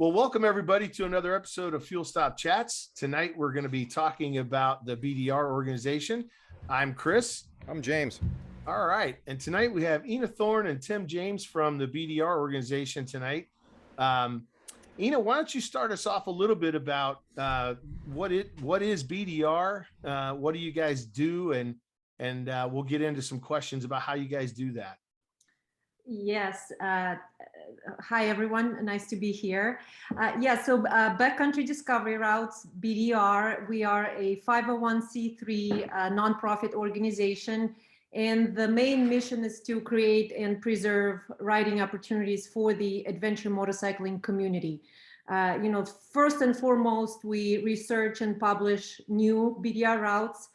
Well, welcome everybody to another episode of Fuel Stop Chats. Tonight, we're going to be talking about the BDR organization. I'm Chris. I'm James. All right. And tonight we have Ina Thorn and Tim James from the BDR organization tonight. Ina, why don't you start us off a little bit about what is BDR? What do you guys do? And we'll get into some questions about how you guys do that. Yes. Hi, everyone. Nice to be here. So Backcountry Discovery Routes, BDR, we are a 501c3 nonprofit organization. And the main mission is to create and preserve riding opportunities for the adventure motorcycling community. First and foremost, we research and publish new BDR routes,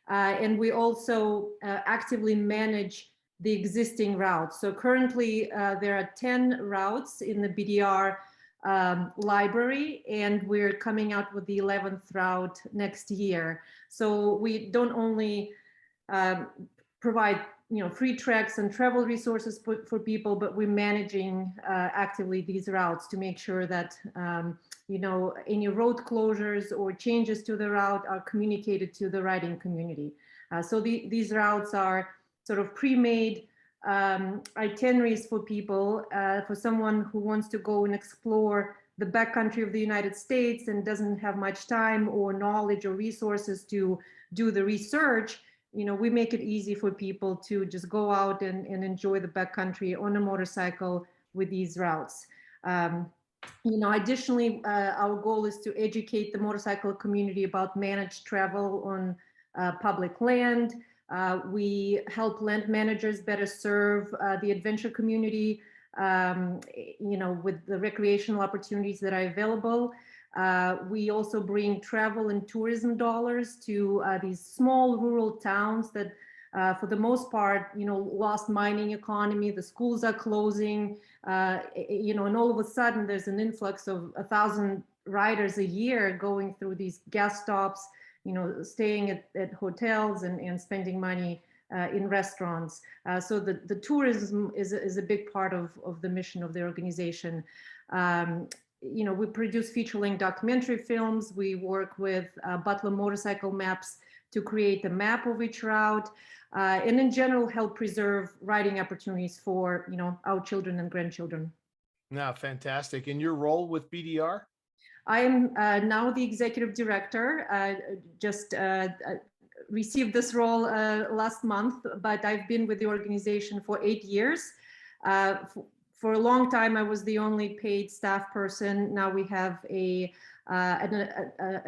and we also actively manage the existing routes. So currently there are 10 routes in the BDR library, and we're coming out with the 11th route next year. So we don't only provide free treks and travel resources for people, but we're managing actively these routes to make sure that any road closures or changes to the route are communicated to the riding community. So these routes are sort of pre-made itineraries for people, for someone who wants to go and explore the backcountry of the United States and doesn't have much time or knowledge or resources to do the research. We make it easy for people to just go out and enjoy the backcountry on a motorcycle with these routes. Additionally, our goal is to educate the motorcycle community about managed travel on public land. We help land managers better serve the adventure community, with the recreational opportunities that are available. We also bring travel and tourism dollars to these small rural towns that, for the most part, lost mining economy. The schools are closing, and all of a sudden there's an influx of 1,000 riders a year going through these gas stops, staying at hotels and spending money in restaurants. So the tourism is a big part of the mission of the organization. We produce feature-length documentary films. We work with Butler Motorcycle Maps to create a map of each route, and in general help preserve riding opportunities for our children and grandchildren. Now, fantastic. And your role with BDR? I am now the executive director. Just received this role last month, but I've been with the organization for 8 years. For a long time, I was the only paid staff person. Now we have an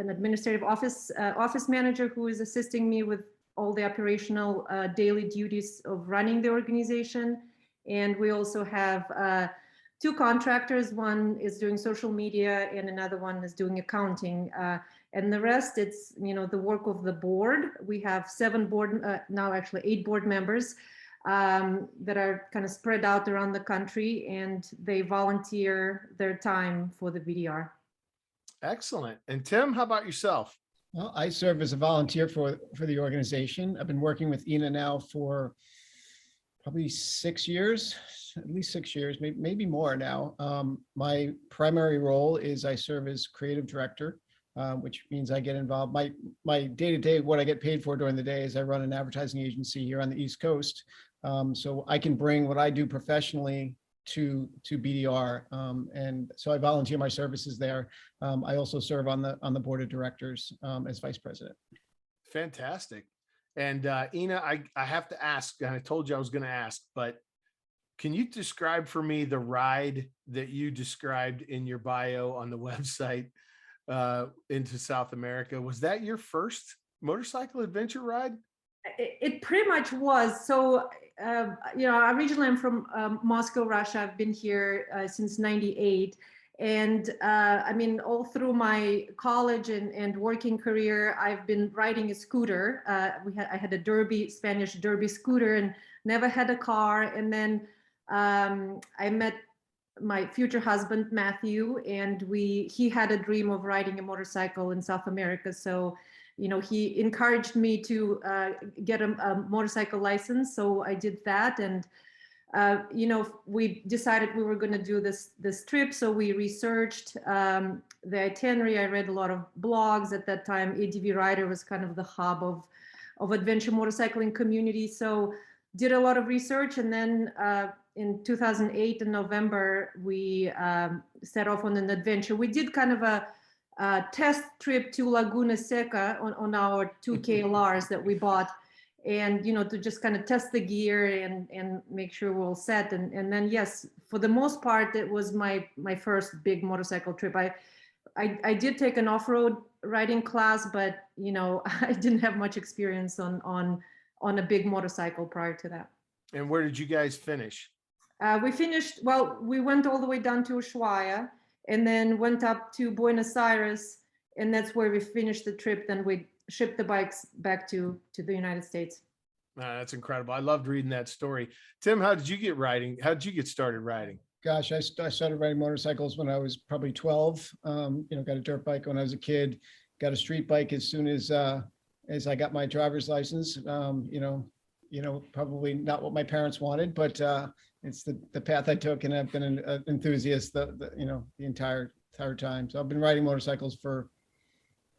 administrative office manager who is assisting me with all the operational daily duties of running the organization. And we also have 2 contractors. One is doing social media and another one is doing accounting. And the rest, it's the work of the board. We have 7 board, now actually 8 board members that are kind of spread out around the country, and they volunteer their time for the BDR. Excellent. And Tim, how about yourself? Well, I serve as a volunteer for the organization. I've been working with Ina now for probably 6 years, at least 6 years, maybe more now. My primary role is I serve as creative director, which means I get involved. My day-to-day, what I get paid for during the day is I run an advertising agency here on the East Coast. So I can bring what I do professionally to BDR, and so I volunteer my services there. I also serve on the board of directors as vice president. Fantastic. And Ina, I have to ask, and I told you I was going to ask, but can you describe for me the ride that you described in your bio on the website into South America? Was that your first motorcycle adventure ride? It pretty much was. So, originally I'm from Moscow, Russia. I've been here since '98. And all through my college and working career, I've been riding a scooter. I had a Spanish Derby scooter and never had a car. And then I met my future husband, Matthew, and he had a dream of riding a motorcycle in South America. So, he encouraged me to get a motorcycle license. So I did that. And you know, we decided we were going to do this trip, so we researched the itinerary. I read a lot of blogs at that time. ADV Rider was kind of the hub of adventure motorcycling community, so did a lot of research, and then in 2008 in November we set off on an adventure. We did kind of a test trip to Laguna Seca on our 2 KLRs that we bought, and you know, to just kind of test the gear and make sure we're all set. And then yes, for the most part, it was my first big motorcycle trip. I did take an off-road riding class, but you know, I didn't have much experience on a big motorcycle prior to that. And where did you guys finish? We finished, well, we went all the way down to Ushuaia and then went up to Buenos Aires, and that's where we finished the trip. Then we shipped the bikes back to the United States. That's incredible. I loved reading that story. Tim, how did you get riding? How did you get started riding? Gosh, I started riding motorcycles when I was probably 12. You know, got a dirt bike when I was a kid, got a street bike as soon as I got my driver's license. You know, probably not what my parents wanted, but it's the path I took, and I've been an enthusiast you know, the entire time. So I've been riding motorcycles for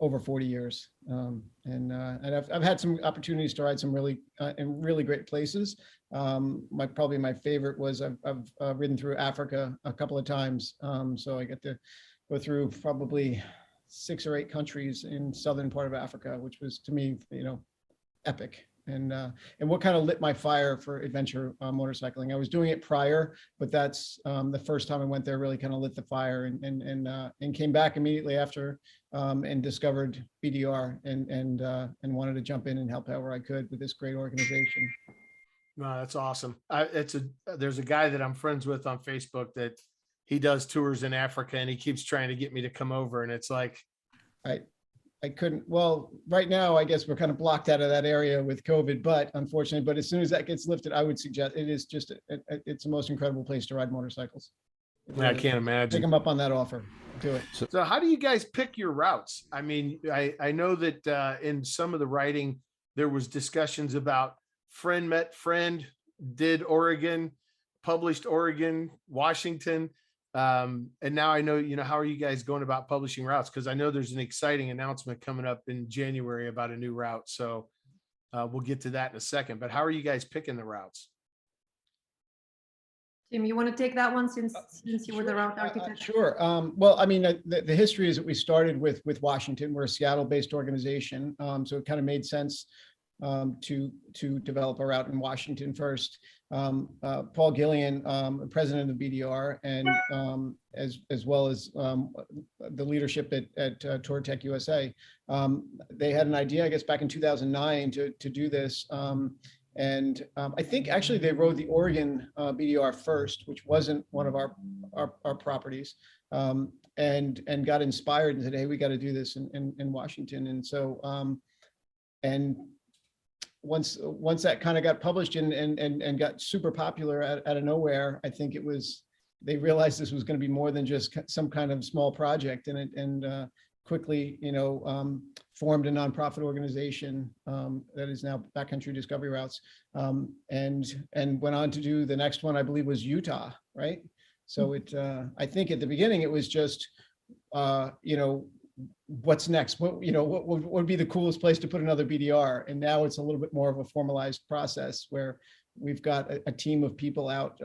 over 40 years, and I've had some opportunities to ride some really in really great places. Probably my favorite was I've ridden through Africa a couple of times, so I get to go through probably 6 or 8 countries in southern part of Africa, which was, to me, you know, epic. And what kind of lit my fire for adventure motorcycling. I was doing it prior, but that's the first time I went there really kind of lit the fire, and came back immediately after, and discovered BDR and wanted to jump in and help however I could with this great organization. No, that's awesome. There's a guy that I'm friends with on Facebook that he does tours in Africa, and he keeps trying to get me to come over, and it's like, I couldn't. Well, right now, I guess we're kind of blocked out of that area with COVID, but unfortunately, but as soon as that gets lifted, I would suggest it is just, it's the most incredible place to ride motorcycles. I can't imagine. Take them up on that offer. Do it. So how do you guys pick your routes? I mean, I know that in some of the writing, there was discussions about friend met friend, did Oregon, published Oregon, Washington. And now I know, you know, how are you guys going about publishing routes? Because I know there's an exciting announcement coming up in January about a new route. So we'll get to that in a second. But how are you guys picking the routes? Tim, you want to take that one since you were the route architect? Sure. Well, I mean, the history is that we started with Washington. We're a Seattle-based organization, so it kind of made sense to develop a route in Washington first. Paul Gillian, president of the BDR, and as well as the leadership at Tour Tech USA, they had an idea, I guess, back in 2009 to do this. And I think actually they rode the Oregon BDR first, which wasn't one of our properties, and got inspired and said, hey, we got to do this in Washington. And so, and once that kind of got published and got super popular out of nowhere, I think they realized this was going to be more than just some kind of small project, and quickly, you know, formed a nonprofit organization that is now Backcountry Discovery Routes, and went on to do the next one, I believe, was Utah, right? So I think at the beginning it was just, you know, what's next? What would be the coolest place to put another BDR? And now it's a little bit more of a formalized process where we've got a team of people out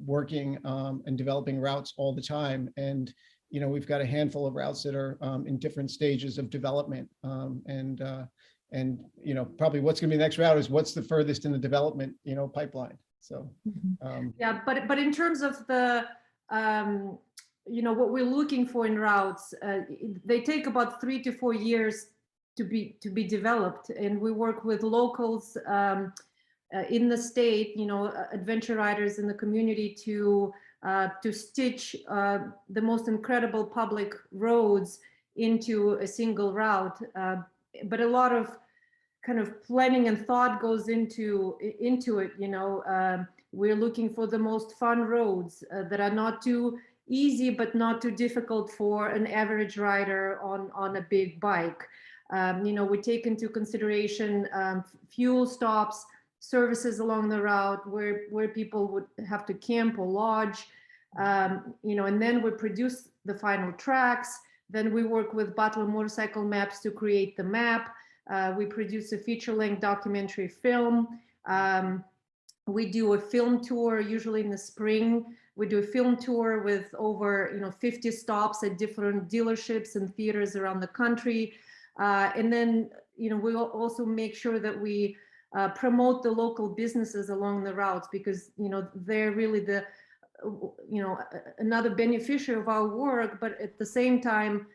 working and developing routes all the time. And, you know, we've got a handful of routes that are in different stages of development. And, you know, probably what's going to be the next route is what's the furthest in the development, you know, pipeline. So, yeah, but in terms of the, you know, what we're looking for in routes, they take about 3 to 4 years to be developed, and we work with locals in the state, you know, adventure riders in the community to stitch the most incredible public roads into a single route. But a lot of kind of planning and thought goes into it. You know, we're looking for the most fun roads that are not too easy but not too difficult for an average rider on a big bike. You know, we take into consideration fuel stops services along the route where people would have to camp or lodge, and then we produce the final tracks. Then we work with Butler Motorcycle Maps to create the map. We produce a feature-length documentary film. We do a film tour, usually in the spring. We do a film tour with over 50 stops at different dealerships and theaters around the country. And then we also make sure that we promote the local businesses along the routes, because they're really the another beneficiary of our work, but at the same time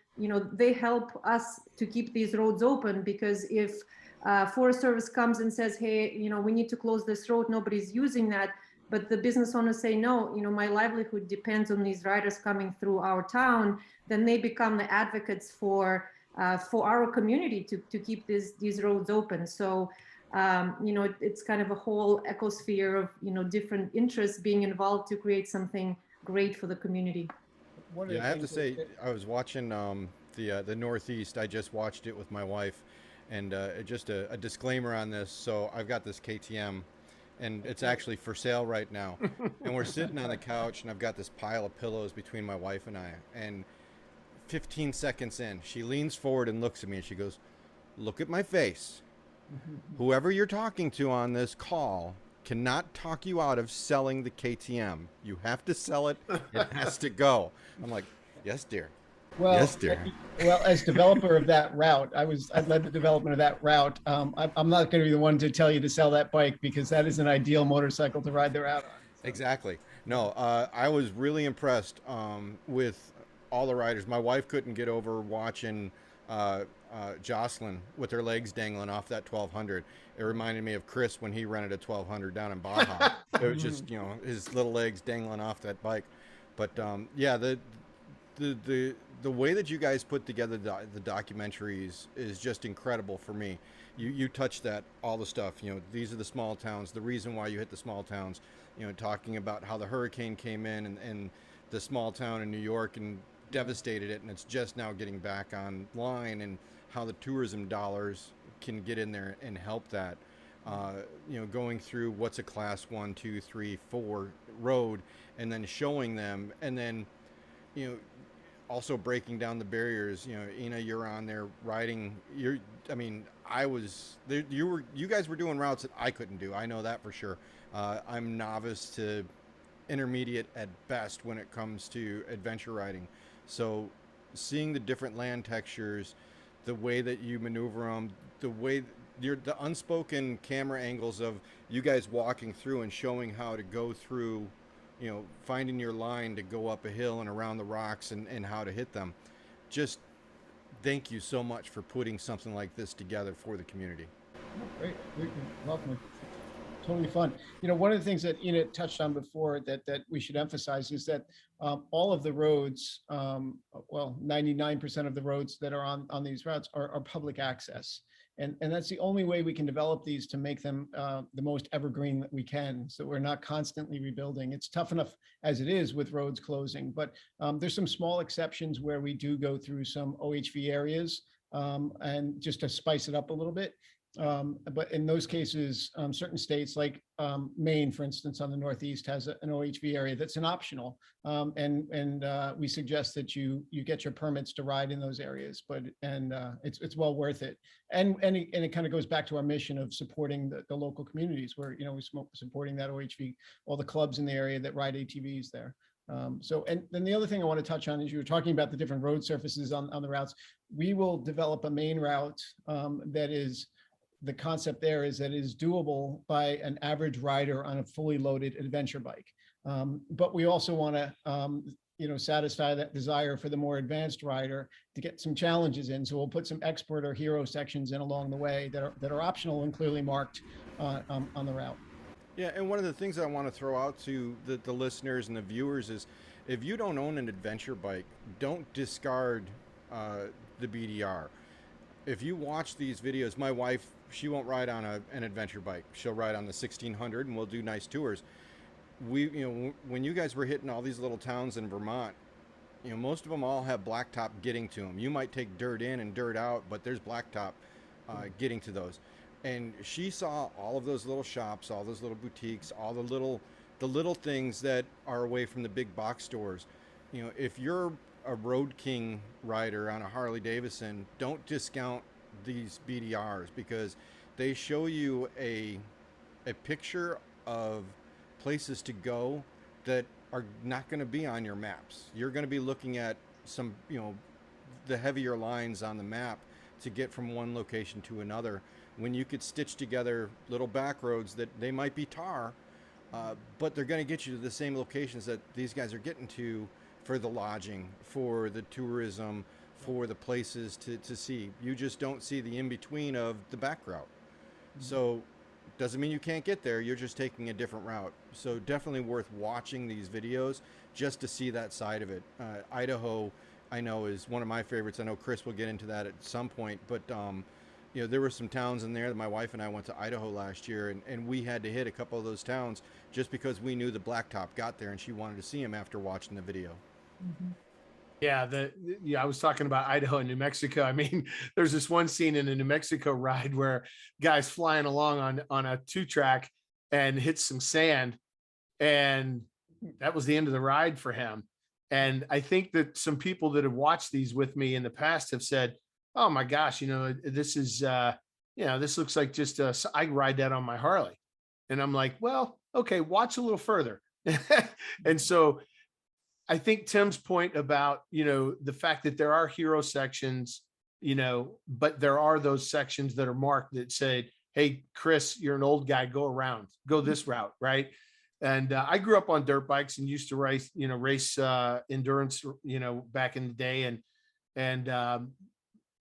they help us to keep these roads open, because if Forest Service comes and says, hey, we need to close this road, nobody's using that, but the business owners say, no, my livelihood depends on these riders coming through our town, then they become the advocates for our community to keep these roads open. So it's kind of a whole ecosphere of different interests being involved to create something great for the community. Yeah, I have to say, I was watching the Northeast. I just watched it with my wife, and just a disclaimer on this. So I've got this KTM, and it's actually for sale right now. And we're sitting on the couch, and I've got this pile of pillows between my wife and I. And 15 seconds in, she leans forward and looks at me, and she goes, "Look at my face. Whoever you're talking to on this call cannot talk you out of selling the KTM. You have to sell it. It has to go." I'm like, "Yes, dear." Well, yes, dear. Well, as developer of that route, I led the development of that route. I'm not going to be the one to tell you to sell that bike, because that is an ideal motorcycle to ride the route on. So. Exactly. No, I was really impressed with all the riders. My wife couldn't get over watching Jocelyn with her legs dangling off that 1200. It reminded me of Chris when he rented a 1200 down in Baja. It was just, his little legs dangling off that bike. But yeah, the way that you guys put together the documentaries is just incredible for me. You touched that, all the stuff, these are the small towns, the reason why you hit the small towns, talking about how the hurricane came in and the small town in New York and devastated it, and it's just now getting back online, and how the tourism dollars can get in there and help that. Going through what's a class 1, 2, 3, 4 road, and then showing them, and then also breaking down the barriers. Ina, you're on there riding. I was there. You guys were doing routes that I couldn't do. I know that for sure. I'm novice to intermediate at best when it comes to adventure riding. So seeing the different land textures, the way that you maneuver them, the unspoken camera angles of you guys walking through and showing how to go through, finding your line to go up a hill and around the rocks and how to hit them. Just thank you so much for putting something like this together for the community. Great. You're welcome. Totally fun. One of the things that Ina touched on before that we should emphasize is that all of the roads, 99% of the roads that are on these routes are public access. And that's the only way we can develop these, to make them the most evergreen that we can, so we're not constantly rebuilding. It's tough enough as it is with roads closing, but there's some small exceptions where we do go through some OHV areas, and just to spice it up a little bit. But in those cases, certain states like Maine, for instance, on the Northeast, has an OHV area that's an optional, and we suggest that you get your permits to ride in those areas. But it's well worth it, and it kind of goes back to our mission of supporting the local communities, where we're supporting that OHV, all the clubs in the area that ride ATVs there. And then the other thing I want to touch on is, you were talking about the different road surfaces on the routes. We will develop a main route that is. The concept there is that it is doable by an average rider on a fully loaded adventure bike. But we also want to, satisfy that desire for the more advanced rider to get some challenges in. So we'll put some expert or hero sections in along the way that are optional and clearly marked on the route. Yeah, and one of the things I want to throw out to the listeners and the viewers is, if you don't own an adventure bike, don't discard the BDR. If you watch these videos, my wife, she won't ride on an adventure bike. She'll ride on the 1600, and we'll do nice tours. When you guys were hitting all these little towns in Vermont, most of them all have blacktop getting to them. You might take dirt in and dirt out, but there's blacktop getting to those. and she saw all of those little shops, all those little boutiques, all the little things that are away from the big box stores. You know, if you're a Road King rider on a Harley Davidson, don't discount these BDRs, because they show you a picture of places to go that are not going to be on your maps. You're going to be looking at some, you know, the heavier lines on the map to get from one location to another, when you could stitch together little back roads that they might be tar, but they're going to get you to the same locations that these guys are getting to, for the lodging, for the tourism, for the places to see. You just don't see the in-between of the back route. So doesn't mean you can't get there, you're just taking a different route. So definitely worth watching these videos just to see that side of it. Idaho, I know, is one of my favorites. I know Chris will get into that at some point, but you know, there were some towns in there that my wife and I went to Idaho last year, and we had to hit a couple of those towns just because we knew the Blacktop got there, and she wanted to see him after watching the video. Yeah, I was talking about Idaho and New Mexico. I mean, there's this one scene in a New Mexico ride where guy's flying along on a 2-track and hits some sand, and that was the end of the ride for him. And I think that some people that have watched these with me in the past have said, "Oh my gosh, you know, this is you know, this looks like just I ride that on my Harley." And I'm like, "Well, okay, watch a little further." And so I think Tim's point about, you know, the fact that there are hero sections, you know, but there are those sections that are marked that say, "Hey, Chris, you're an old guy, go around, go this route," right? And I grew up on dirt bikes and used to race endurance, you know, back in the day. And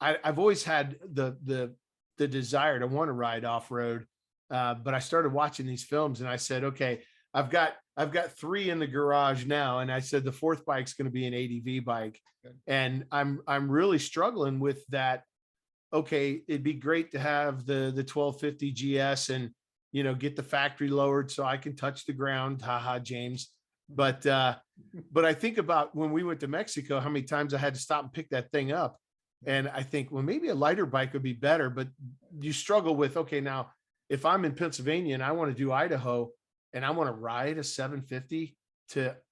I've always had the desire to want to ride off road. But I started watching these films and I said, okay, I've got 3 in the garage now. And I said, the 4th bike's going to be an ADV bike. Good. And I'm really struggling with that. Okay, it'd be great to have the 1250 GS and, you know, get the factory lowered so I can touch the ground. Haha, James. But I think about when we went to Mexico, how many times I had to stop and pick that thing up. And I think, well, maybe a lighter bike would be better, but you struggle with, okay, now if I'm in Pennsylvania and I want to do Idaho and I want to ride a 750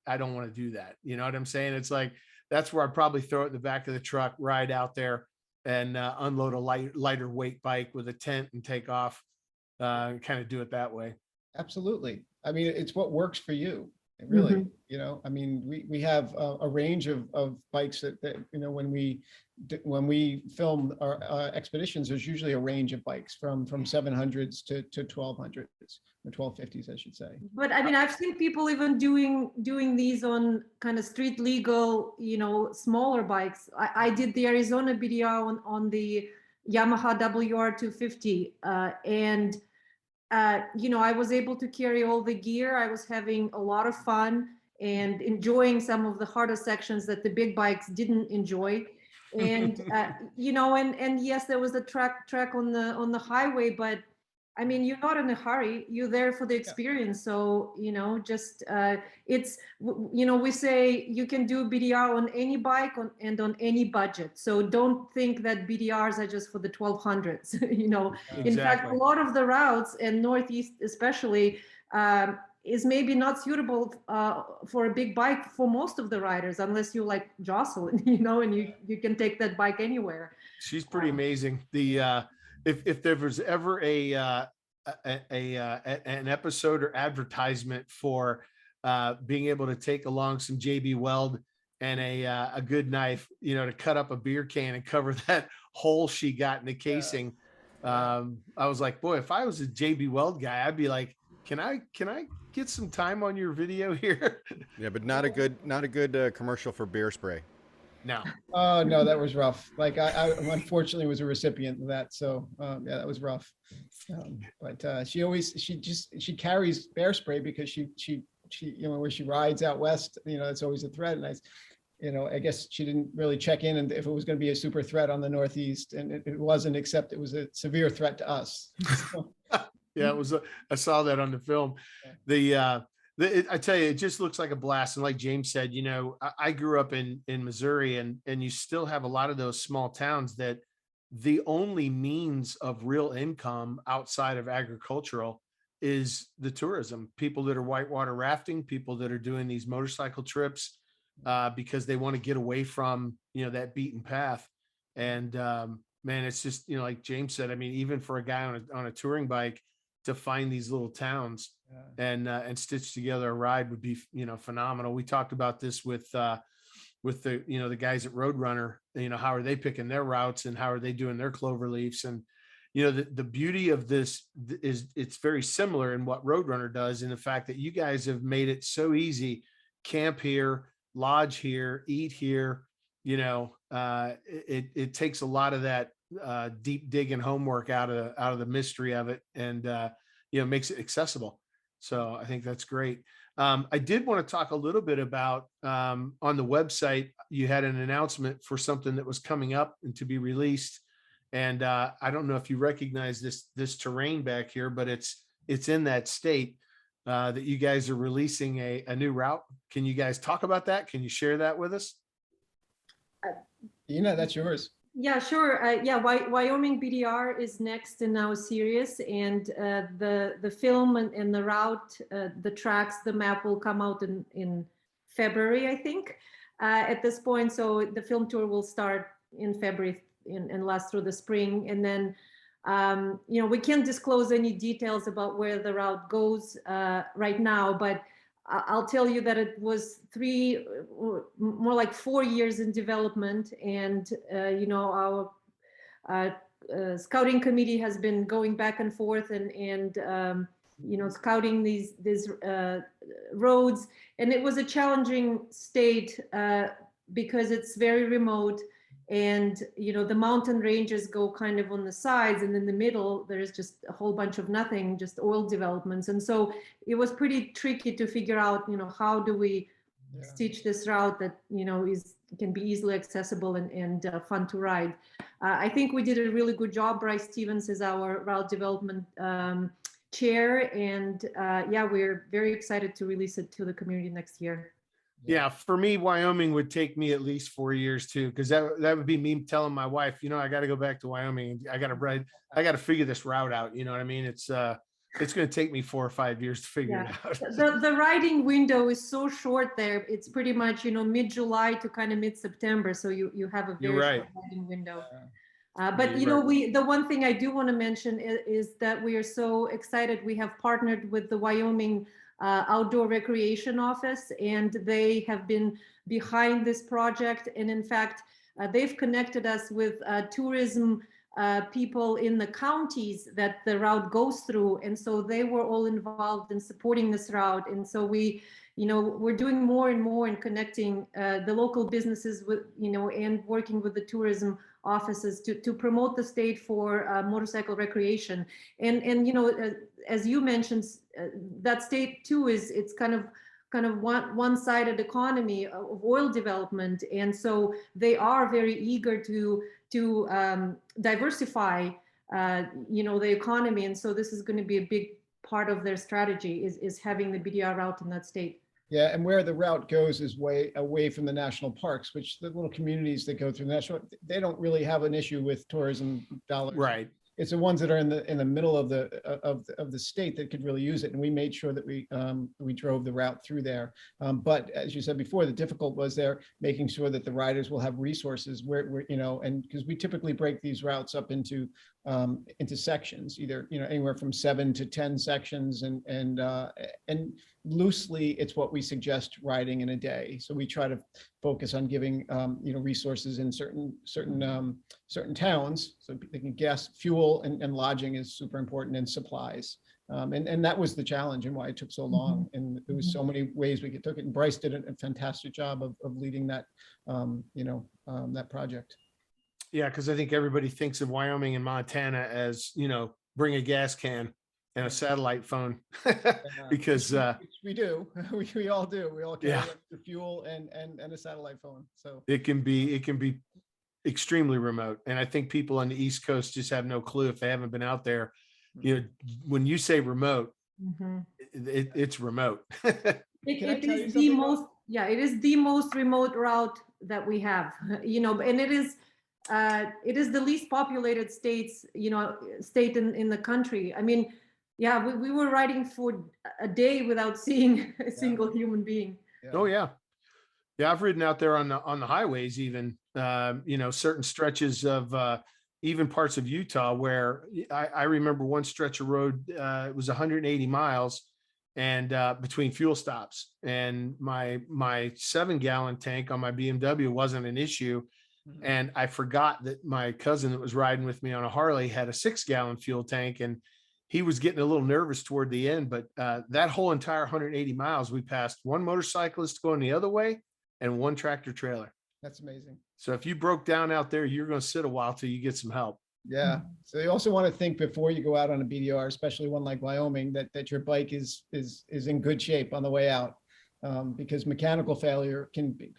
I don't want to do that. You know what I'm saying? It's like, that's where I'd probably throw it in the back of the truck, ride out there and unload a lighter weight bike with a tent and take off, and kind of do it that way. Absolutely. I mean, it's what works for you. Really, Mhm. you know, I mean, we have a range of bikes that, you know, when we film our expeditions, there's usually a range of bikes from 700s to 1200s or 1250s, I should say. But I mean, I've seen people even doing these on kind of street legal, you know, smaller bikes. I did the Arizona BDR on the Yamaha WR250, and you know, I was able to carry all the gear. I was having a lot of fun and enjoying some of the harder sections that the big bikes didn't enjoy. And you know, and yes, there was a track on the highway, but I mean, you're not in a hurry. You're there for the experience. So, you know, just it's, you know, we say you can do BDR on any bike and on any budget. So don't think that BDRs are just for the 1200s. You know, Exactly. in fact, a lot of the routes, and Northeast especially, is maybe not suitable for a big bike for most of the riders, unless you like Jocelyn, you know, and you can take that bike anywhere. She's pretty amazing. The if there was ever an episode or advertisement for being able to take along some JB Weld and a good knife, you know, to cut up a beer can and cover that hole she got in the casing. I was like, boy, if I was a JB Weld guy, I'd be like, can I get some time on your video here? Yeah, but not a good commercial for beer spray. No. Oh, no, that was rough. Like I unfortunately was a recipient of that. So yeah, that was rough. But she carries bear spray because she, you know, where she rides out west, you know, it's always a threat. And you know, I guess she didn't really check in and if it was going to be a super threat on the Northeast, and it wasn't, except it was a severe threat to us. So, Yeah, it was. I saw that on the film. I tell you, it just looks like a blast. And like James said, you know, I grew up in Missouri, and you still have a lot of those small towns that the only means of real income outside of agricultural is the tourism. People that are whitewater rafting, people that are doing these motorcycle trips because they want to get away from, that beaten path. And man, it's just, like James said, I mean, even for a guy on a touring bike to find these little towns and stitch together a ride would be, phenomenal. We talked about this with the, the guys at Roadrunner, how are they picking their routes and how are they doing their clover leaves? And, the beauty of this is it's very similar in what Roadrunner does, in the fact that you guys have made it so easy. Camp here, lodge here, eat here. It takes a lot of that deep digging homework out of the mystery of it, and makes it accessible. So I think that's great. I did want to talk a little bit about on the website, you had an announcement for something that was coming up and to be released. And I don't know if you recognize this terrain back here, but it's in that state that you guys are releasing a new route. Can you guys talk about that? Can you share that with us? That's yours. Yeah, sure. Wyoming BDR is next in our series, and the film and the route, the tracks, the map will come out in February, I think, at this point. So the film tour will start in February and last through the spring. And then, we can't disclose any details about where the route goes right now, but I'll tell you that it was more like 4 years in development. And, our scouting committee has been going back and forth and scouting these roads. And it was a challenging state because it's very remote. And, the mountain ranges go kind of on the sides, and in the middle, there's just a whole bunch of nothing, just oil developments. And so it was pretty tricky to figure out, how do we stitch this route that, can be easily accessible and fun to ride. I think we did a really good job. Bryce Stevens is our route development chair. And we're very excited to release it to the community next year. Yeah, for me, Wyoming would take me at least 4 years too, because that would be me telling my wife, I got to go back to Wyoming. I got to figure this route out. You know what I mean? It's going to take me 4 or 5 years to figure it out. The riding window is so short there. It's pretty much, mid-July to kind of mid-September. So you have a very short riding window. But the one thing I do want to mention is that we are so excited. We have partnered with the Wyoming Outdoor Recreation Office, and they have been behind this project. And in fact, they've connected us with tourism people in the counties that the route goes through. And so they were all involved in supporting this route. And so we're doing more and more in connecting the local businesses with, and working with the tourism offices to promote the state for motorcycle recreation. And as you mentioned, that state too it's kind of one-sided economy of oil development, and so they are very eager to diversify the economy. And so this is going to be a big part of their strategy is having the BDR route in that state. Yeah, and where the route goes is way away from the national parks, which the little communities that go through the national, they don't really have an issue with tourism dollars. Right. It's the ones that are in the middle of the state that could really use it, and we made sure that we drove the route through there. But as you said before, the difficult was there making sure that the riders will have resources where and because we typically break these routes up into sections, either anywhere from 7 to 10 sections, and loosely it's what we suggest riding in a day. So we try to focus on giving resources in certain towns, so they can gas, fuel, and lodging is super important, and supplies. And that was the challenge and why it took so long. And there was so many ways we took it. And Bryce did a fantastic job of leading that that project. Yeah, because I think everybody thinks of Wyoming and Montana as, bring a gas can and a satellite phone because we do. We all do. We all carry the fuel and a satellite phone. So it can be extremely remote. And I think people on the East Coast just have no clue if they haven't been out there. When you say remote, it's remote. It is the most remote route that we have, and it is it is the least populated state in the country. I mean, yeah, we were riding for a day without seeing a single human being. Yeah. Oh yeah. Yeah, I've ridden out there on the highways, even certain stretches of even parts of Utah where I remember one stretch of road, it was 180 miles and between fuel stops, and my 7-gallon tank on my BMW wasn't an issue. And I forgot that my cousin that was riding with me on a Harley had a 6-gallon fuel tank, and he was getting a little nervous toward the end. But that whole entire 180 miles, we passed one motorcyclist going the other way and one tractor trailer. That's amazing. So if you broke down out there, you're going to sit a while till you get some help. Yeah. So you also want to think before you go out on a BDR, especially one like Wyoming, that your bike is in good shape on the way out. Because mechanical failure can be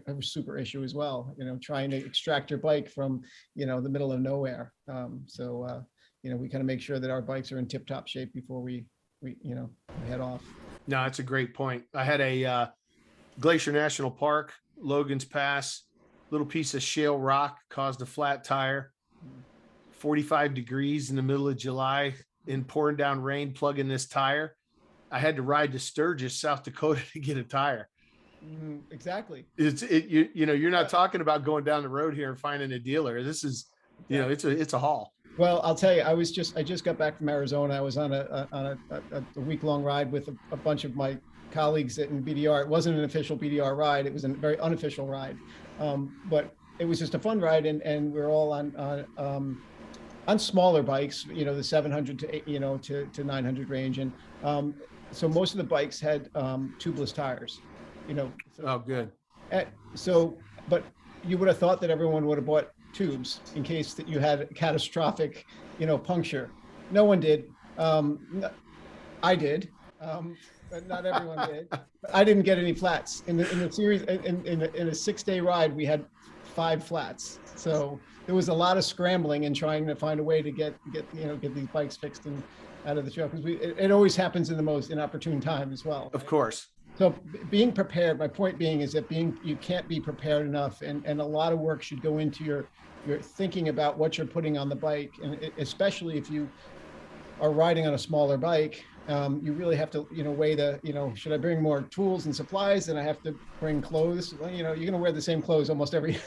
a super issue as well, trying to extract your bike from, the middle of nowhere. We kind of make sure that our bikes are in tip top shape before we head off. No, that's a great point. I had a Glacier National Park, Logan's Pass, little piece of shale rock caused a flat tire, 45 degrees in the middle of July in pouring down rain, plugging this tire. I had to ride to Sturgis, South Dakota to get a tire. Exactly. You're not talking about going down the road here and finding a dealer. This is, it's a haul. Well, I'll tell you, I just got back from Arizona. I was on a week-long ride with a bunch of my colleagues in BDR. It wasn't an official BDR ride. It was a very unofficial ride, but it was just a fun ride, and we're all on smaller bikes, the 700 to 900 range, and so most of the bikes had tubeless tires, Oh, good. But you would have thought that everyone would have bought tubes in case that you had a catastrophic, puncture. No one did. I did, but not everyone did. I didn't get any flats in the series. In a 6-day ride, we had 5 flats. So there was a lot of scrambling and trying to find a way to get these bikes fixed and out of the show, because it always happens in the most inopportune time as well. Of course. So being prepared, my point being is that you can't be prepared enough, and a lot of work should go into your thinking about what you're putting on the bike, and especially if you are riding on a smaller bike, you really have to weigh should I bring more tools and supplies, and I have to bring clothes? Well, you're going to wear the same clothes almost every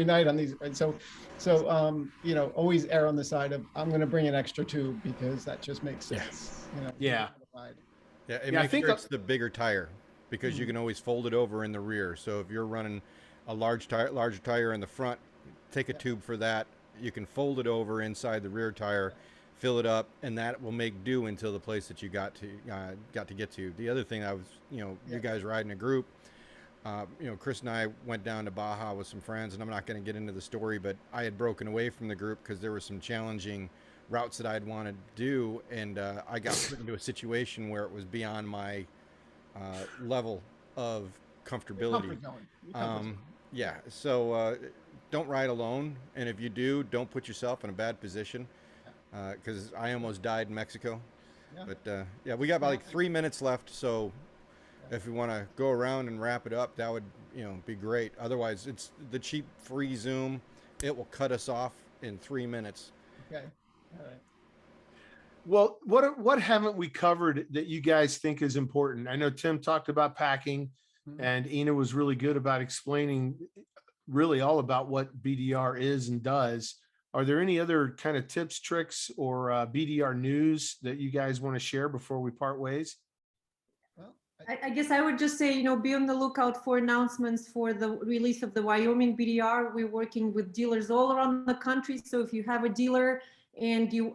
night on these, right? So always err on the side of, I'm going to bring an extra tube because that just makes sense. Yeah. It makes sure it's the bigger tire, because you can always fold it over in the rear. So if you're running a larger tire in the front, take a tube for that. You can fold it over inside the rear tire, fill it up, and that will make do until the place that you got to get to. The other thing, I was, you guys ride in a group. Chris and I went down to Baja with some friends, and I'm not going to get into the story, but I had broken away from the group because there were some challenging routes that I'd wanted to do, and I got put into a situation where it was beyond my level of comfortability. So don't ride alone, and if you do, don't put yourself in a bad position, because I almost died in Mexico. But we got about like 3 minutes left, so if we want to go around and wrap it up, that would be great. Otherwise, it's the cheap free Zoom. It will cut us off in 3 minutes. Okay. All right. Well, what haven't we covered that you guys think is important? I know Tim talked about packing, and Ina was really good about explaining really all about what BDR is and does. Are there any other kind of tips, tricks, or BDR news that you guys want to share before we part ways? Well, I guess I would just say, be on the lookout for announcements for the release of the Wyoming BDR. We're working with dealers all around the country. So if you have a dealer and you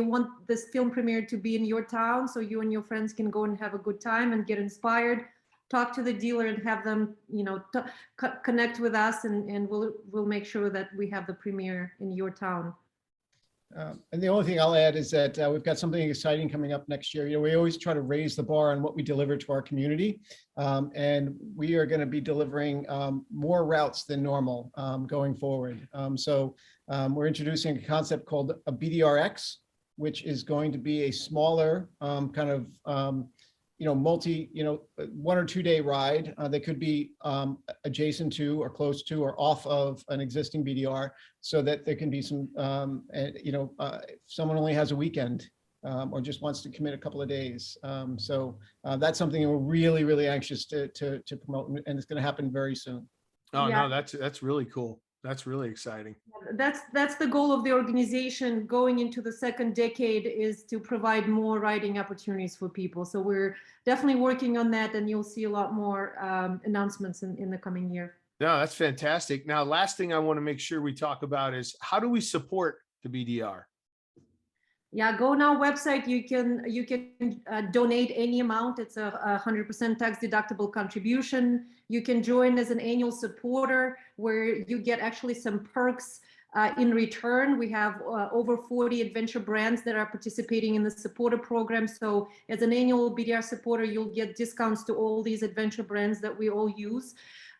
want this film premiere to be in your town, so you and your friends can go and have a good time and get inspired, talk to the dealer and have them, connect with us, and we'll make sure that we have the premiere in your town. And the only thing I'll add is that we've got something exciting coming up next year. We always try to raise the bar on what we deliver to our community. And we are going to be delivering more routes than normal going forward. So we're introducing a concept called a BDRX, which is going to be a smaller 1 or 2 day ride. They could be adjacent to or close to or off of an existing BDR, so that there can be some, if someone only has a weekend or just wants to commit a couple of days. So that's something we're really, really anxious to promote, and it's going to happen very soon. Oh, Yeah. no, that's really cool. That's really exciting. That's the goal of the organization going into the second decade, is to provide more riding opportunities for people. So we're definitely working on that, and you'll see a lot more announcements in the coming year. No, that's fantastic. Now, last thing I want to make sure we talk about is, how do we support the BDR? Yeah, go on our website. You can donate any amount. It's a 100% tax deductible contribution. You can join as an annual supporter, where you get actually some perks in return. We have over 40 adventure brands that are participating in the supporter program. So as an annual BDR supporter, you'll get discounts to all these adventure brands that we all use.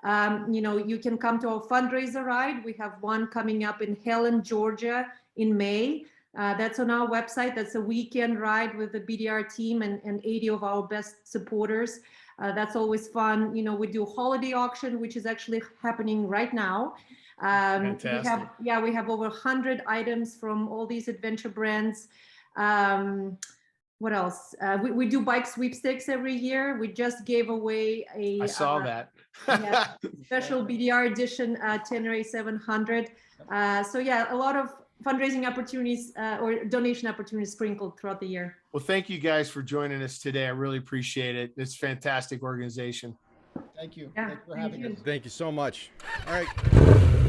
You can come to our fundraiser ride. We have one coming up in Helen, Georgia in May. That's on our website. That's a weekend ride with the BDR team and 80 of our best supporters. That's always fun. We do holiday auction, which is actually happening right now. Fantastic. We have over 100 items from all these adventure brands. What else? We do bike sweepstakes every year. We just gave away I saw that. special BDR edition Tenere 700. So yeah, a lot of fundraising opportunities or donation opportunities sprinkled throughout the year. Well, thank you guys for joining us today. I really appreciate it. It's a fantastic organization. Thank you. Yeah, Thanks for thank having you. us. Thank you so much. All right.